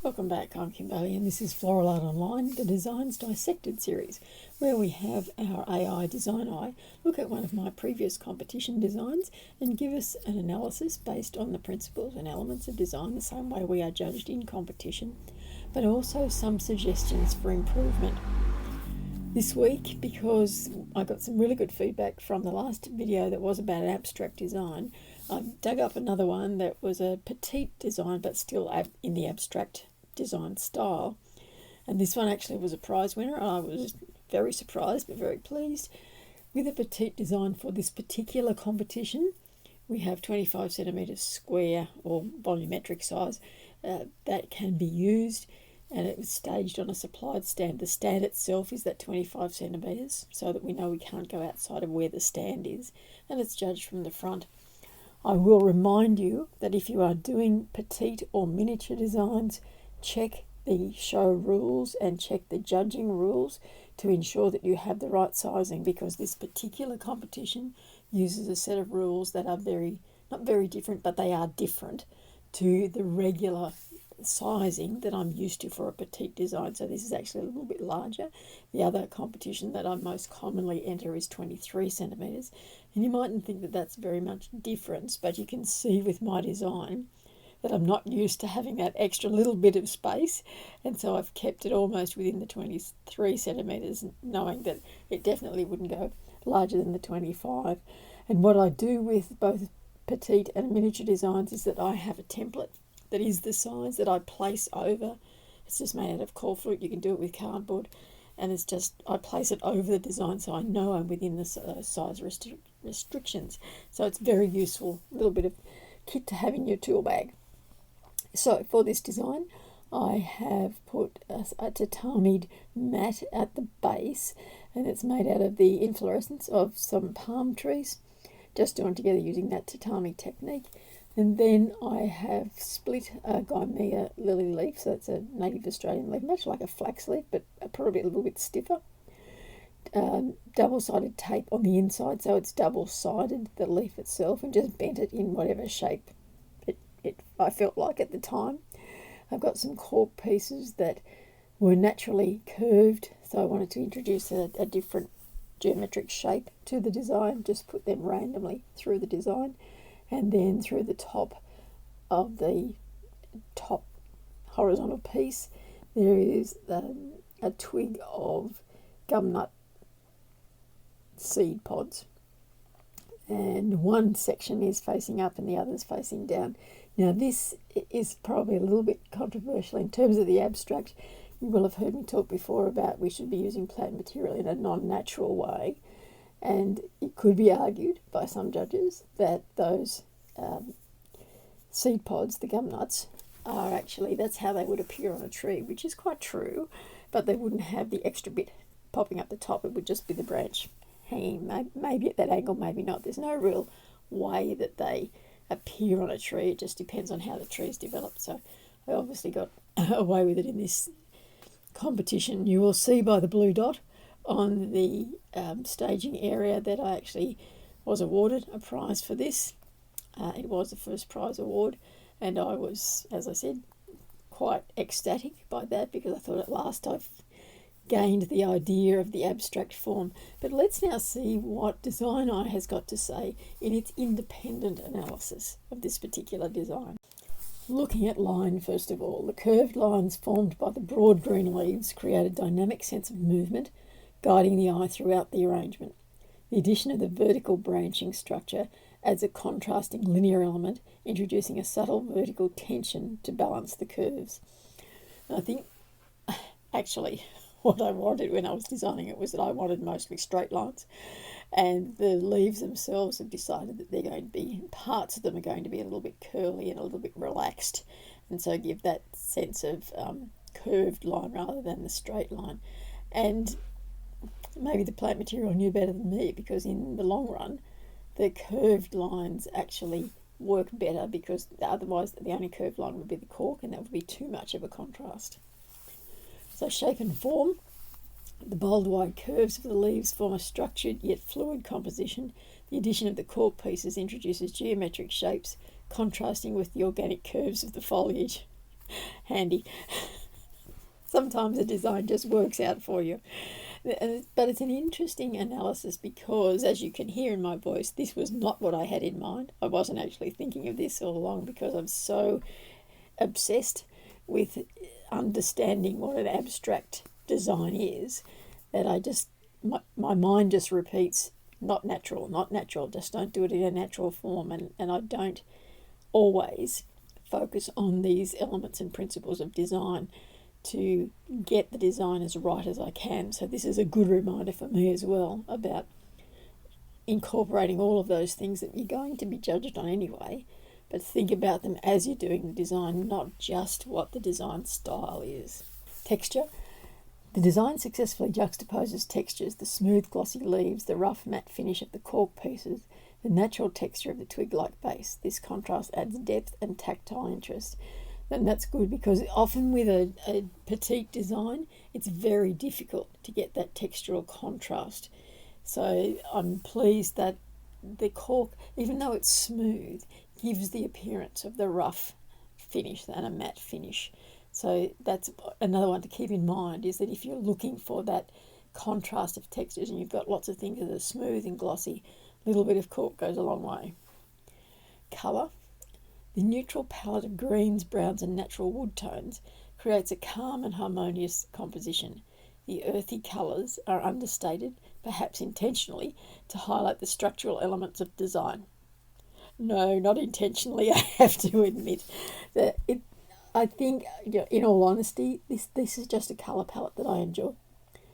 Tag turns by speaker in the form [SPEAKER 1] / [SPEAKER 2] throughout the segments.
[SPEAKER 1] Welcome back, I'm Kimberly, and this is Floral Art Online, the Designs Dissected series, where we have our AI DesignEye look at one of my previous competition designs and give us an analysis based on the principles and elements of design, the same way we are judged in competition, but also some suggestions for improvement. This week, because I got some really good feedback from the last video that was about an abstract design, I dug up another one that was a petite design, but still in the abstract design style. And this one actually was a prize winner. I was very surprised, but very pleased. With a petite design for this particular competition, we have 25 centimetres square or volumetric size that can be used. And it was staged on a supplied stand. The stand itself is that 25 centimetres, so that we know we can't go outside of where the stand is, and it's judged from the front. I will remind you that if you are doing petite or miniature designs, check the show rules and check the judging rules to ensure that you have the right sizing, because this particular competition uses a set of rules that are not very different, but they are different to the regular sizing that I'm used to for a petite design. So this is actually a little bit larger. The other competition that I most commonly enter is 23 centimetres, and you mightn't think that that's very much difference, but you can see with my design that I'm not used to having that extra little bit of space, and so I've kept it almost within the 23 centimetres, knowing that it definitely wouldn't go larger than the 25. And what I do with both petite and miniature designs is that I have a template that is the size that I place over. It's just made out of core fruit. You can do it with cardboard, and it's just I place it over the design so I know I'm within the size restrictions. So it's very useful, a little bit of kit to have in your tool bag. So for this design, I have put a tatamied mat at the base, and it's made out of the inflorescence of some palm trees, just joined together using that tatami technique. And then I have split a Gaimea lily leaf, so it's a native Australian leaf, much like a flax leaf, but probably a little bit stiffer. Double-sided tape on the inside, so it's double-sided, the leaf itself, and just bent it in whatever shape I felt like at the time. I've got some cork pieces that were naturally curved, so I wanted to introduce a different geometric shape to the design, just put them randomly through the design. And then through the top of the top horizontal piece, there is a twig of gumnut seed pods. And one section is facing up and the other is facing down. Now this is probably a little bit controversial in terms of the abstract. You will have heard me talk before about we should be using plant material in a non-natural way. And it could be argued by some judges that those seed pods, the gum nuts, are actually, that's how they would appear on a tree, which is quite true, but they wouldn't have the extra bit popping up the top. It would just be the branch hanging, maybe at that angle, maybe not. There's no real way that they appear on a tree. It just depends on how the tree's developed. So I obviously got away with it in this competition. You will see by the blue dot on the staging area that I actually was awarded a prize for this. It was the first prize award, and I was, as I said, quite ecstatic by that, because I thought at last I've gained the idea of the abstract form. But let's now see what DesignEye has got to say in its independent analysis of this particular design. Looking at line, first of all, the curved lines formed by the broad green leaves create a dynamic sense of movement, guiding the eye throughout the arrangement. The addition of the vertical branching structure adds a contrasting linear element, introducing a subtle vertical tension to balance the curves. And I think, actually, what I wanted when I was designing it was that I wanted mostly straight lines, and the leaves themselves have decided that they're going to be, parts of them are going to be a little bit curly and a little bit relaxed, and so give that sense of curved line rather than the straight line. And maybe the plant material knew better than me, because in the long run the curved lines actually work better, because otherwise the only curved line would be the cork, and that would be too much of a contrast. So shape and form. The bold wide curves of the leaves form a structured yet fluid composition. The addition of the cork pieces introduces geometric shapes, contrasting with the organic curves of the foliage. Handy. Sometimes a design just works out for you. But it's an interesting analysis because, as you can hear in my voice, this was not what I had in mind. I wasn't actually thinking of this all along because I'm so obsessed with understanding what an abstract design is that my mind just repeats, not natural, not natural, just don't do it in a natural form. And I don't always focus on these elements and principles of design to get the design as right as I can. So this is a good reminder for me as well about incorporating all of those things that you're going to be judged on anyway, but think about them as you're doing the design, not just what the design style is. Texture. The design successfully juxtaposes textures, the smooth glossy leaves, the rough matte finish of the cork pieces, the natural texture of the twig-like base. This contrast adds depth and tactile interest. And that's good because often with a petite design, it's very difficult to get that textural contrast. So I'm pleased that the cork, even though it's smooth, gives the appearance of the rough finish and a matte finish. So that's another one to keep in mind, is that if you're looking for that contrast of textures and you've got lots of things that are smooth and glossy, a little bit of cork goes a long way. Colour. The neutral palette of greens, browns and natural wood tones creates a calm and harmonious composition. The earthy colours are understated, perhaps intentionally, to highlight the structural elements of design. No, not intentionally, I have to admit. I think, in all honesty, this is just a colour palette that I enjoy.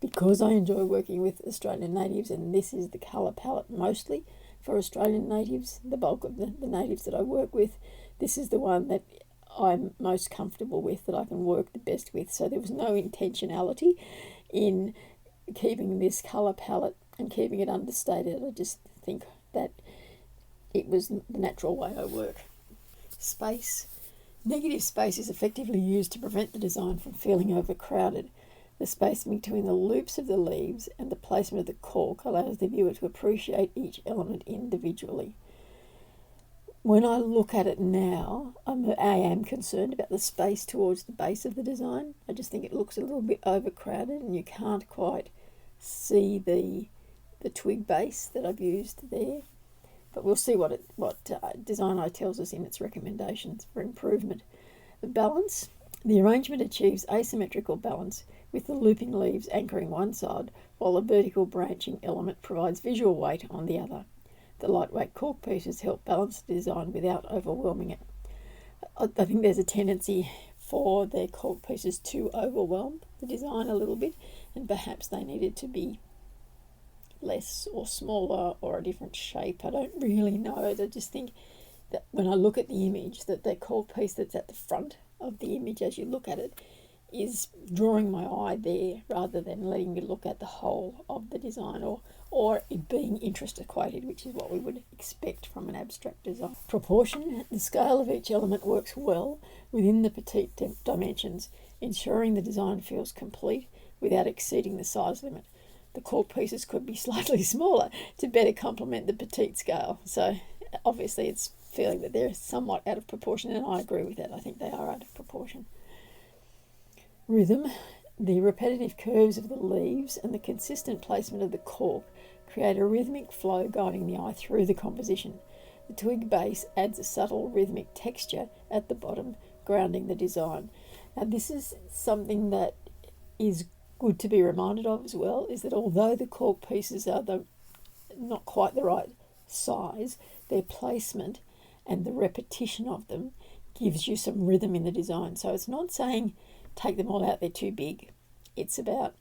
[SPEAKER 1] Because I enjoy working with Australian natives, and this is the colour palette mostly for Australian natives, the bulk of the natives that I work with, this is the one that I'm most comfortable with, that I can work the best with. So there was no intentionality in keeping this colour palette and keeping it understated. I just think that it was the natural way I work. Space. Negative space is effectively used to prevent the design from feeling overcrowded. The space between the loops of the leaves and the placement of the cork allows the viewer to appreciate each element individually. When I look at it now, I am concerned about the space towards the base of the design. I just think it looks a little bit overcrowded and you can't quite see the twig base that I've used there. But we'll see what DesignEye tells us in its recommendations for improvement. The balance. The arrangement achieves asymmetrical balance with the looping leaves anchoring one side, while the vertical branching element provides visual weight on the other. The lightweight cork pieces help balance the design without overwhelming it. I think there's a tendency for the cork pieces to overwhelm the design a little bit, and perhaps they needed to be less or smaller or a different shape. I don't really know. I just think that when I look at the image, that the cork piece that's at the front of the image as you look at it is drawing my eye there rather than letting me look at the whole of the design or it being interest equated, which is what we would expect from an abstract design. Proportion. The scale of each element works well within the petite dimensions, ensuring the design feels complete without exceeding the size limit. The cork pieces could be slightly smaller to better complement the petite scale. So obviously it's feeling that they're somewhat out of proportion, and I agree with that. I think they are out of proportion. Rhythm. The repetitive curves of the leaves and the consistent placement of the cork create a rhythmic flow guiding the eye through the composition. The twig base adds a subtle rhythmic texture at the bottom, grounding the design. Now this is something that is good to be reminded of as well, is that although the cork pieces are not quite the right size, their placement and the repetition of them gives you some rhythm in the design. So it's not saying take them all out, they're too big. It's about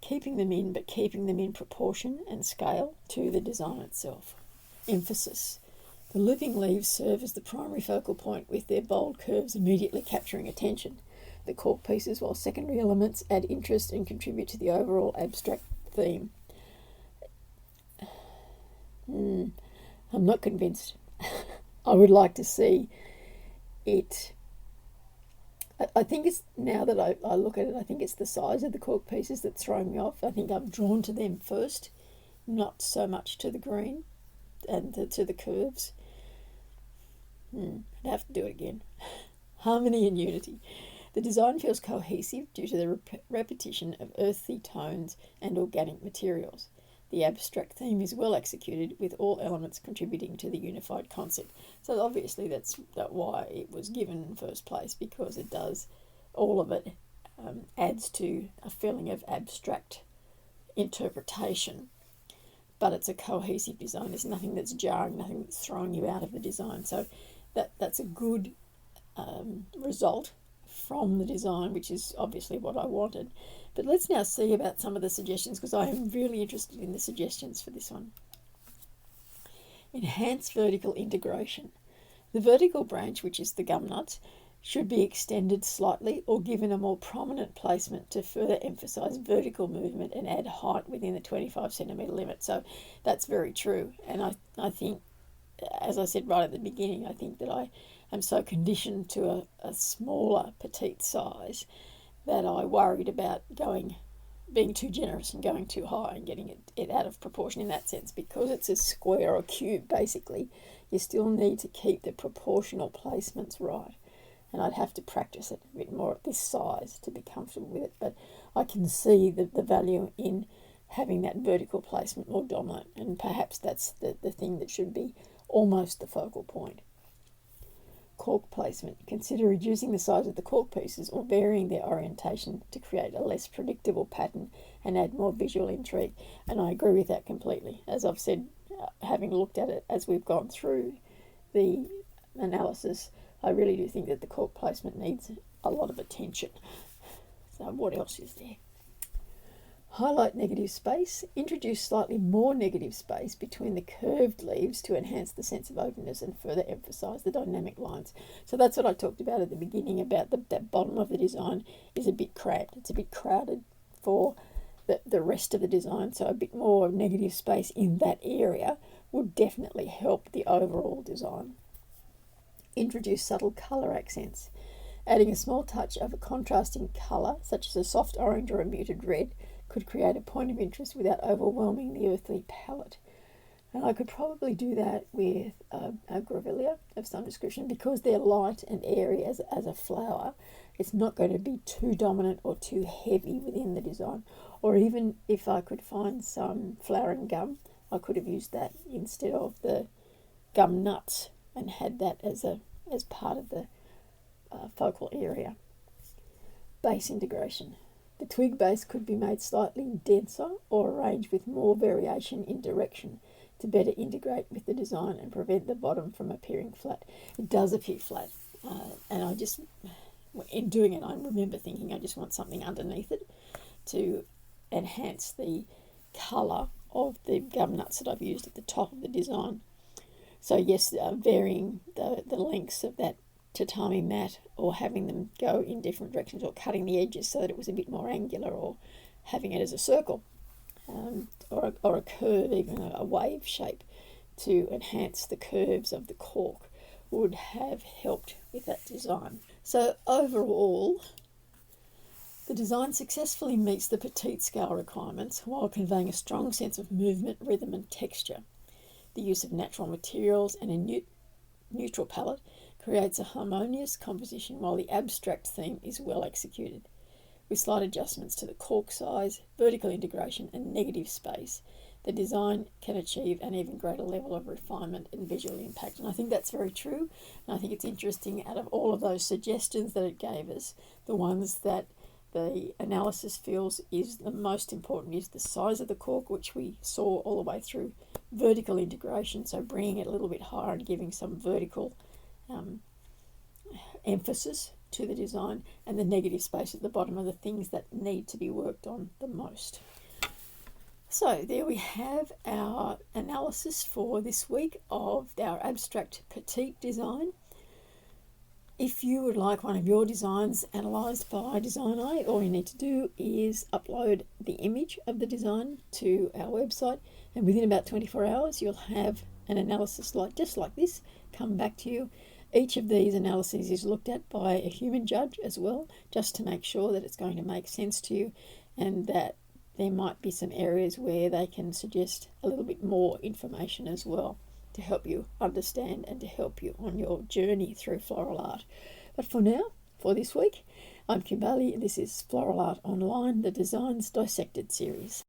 [SPEAKER 1] keeping them in, but keeping them in proportion and scale to the design itself. Emphasis. The looping leaves serve as the primary focal point, with their bold curves immediately capturing attention. The cork pieces, while secondary elements, add interest and contribute to the overall abstract theme. I'm not convinced. I would like to see it. I think it's, now that I look at it, I think it's the size of the cork pieces that's throwing me off. I think I'm drawn to them first, not so much to the green and to the curves. I'd have to do it again. Harmony and unity. The design feels cohesive due to the repetition of earthy tones and organic materials. The abstract theme is well executed, with all elements contributing to the unified concept. So obviously that's why it was given in first place, because it does, all of it adds to a feeling of abstract interpretation. But it's a cohesive design. There's nothing that's jarring, nothing that's throwing you out of the design. So that's a good result from the design, which is obviously what I wanted. But let's now see about some of the suggestions, because I am really interested in the suggestions for this one. Enhance vertical integration. The vertical branch, which is the gum nuts, should be extended slightly or given a more prominent placement to further emphasize vertical movement and add height within the 25 centimetre limit. So that's very true. And I think, as I said right at the beginning, I think that I am so conditioned to a smaller petite size that I worried about being too generous and going too high and getting it out of proportion in that sense. Because it's a square or cube, basically, you still need to keep the proportional placements right. And I'd have to practice it a bit more at this size to be comfortable with it. But I can see the value in having that vertical placement more dominant, and perhaps that's the thing that should be almost the focal point. Cork placement. Consider reducing the size of the cork pieces or varying their orientation to create a less predictable pattern and add more visual intrigue. And I agree with that completely. As I've said, having looked at it as we've gone through the analysis, I really do think that the cork placement needs a lot of attention. So what else is there? Highlight negative space. Introduce slightly more negative space between the curved leaves to enhance the sense of openness and further emphasise the dynamic lines. So that's what I talked about at the beginning, about that bottom of the design is a bit cramped. It's a bit crowded for the rest of the design. So a bit more negative space in that area would definitely help the overall design. Introduce subtle colour accents. Adding a small touch of a contrasting colour, such as a soft orange or a muted red, could create a point of interest without overwhelming the earthly palette. And I could probably do that with a grevillea of some description, because they're light and airy as a flower. It's not going to be too dominant or too heavy within the design. Or even if I could find some flowering gum, I could have used that instead of the gum nuts and had that as part of the focal area. Base integration. The twig base could be made slightly denser or arranged with more variation in direction to better integrate with the design and prevent the bottom from appearing flat. It does appear flat, and I just, in doing it, I remember thinking I just want something underneath it to enhance the colour of the gum nuts that I've used at the top of the design. So yes, varying the lengths of that tatami mat, or having them go in different directions, or cutting the edges so that it was a bit more angular, or having it as a circle, or a curve, even a wave shape, to enhance the curves of the cork would have helped with that design. So overall, the design successfully meets the petite scale requirements while conveying a strong sense of movement, rhythm and texture. The use of natural materials and a neutral palette creates a harmonious composition, while the abstract theme is well executed. With slight adjustments to the cork size, vertical integration and negative space, the design can achieve an even greater level of refinement and visual impact. And I think that's very true. And I think it's interesting, out of all of those suggestions that it gave us, the ones that the analysis feels is the most important is the size of the cork, which we saw all the way through, vertical integration, so bringing it a little bit higher and giving some vertical emphasis to the design, and the negative space at the bottom are the things that need to be worked on the most. So there we have our analysis for this week of our abstract petite design. If you would like one of your designs analysed by DesignEye, all you need to do is upload the image of the design to our website, and within about 24 hours you'll have an analysis just like this come back to you. Each of these analyses is looked at by a human judge as well, just to make sure that it's going to make sense to you, and that there might be some areas where they can suggest a little bit more information as well, to help you understand and to help you on your journey through floral art. But for now, for this week, I'm Kimberly and this is Floral Art Online, the Designs Dissected series.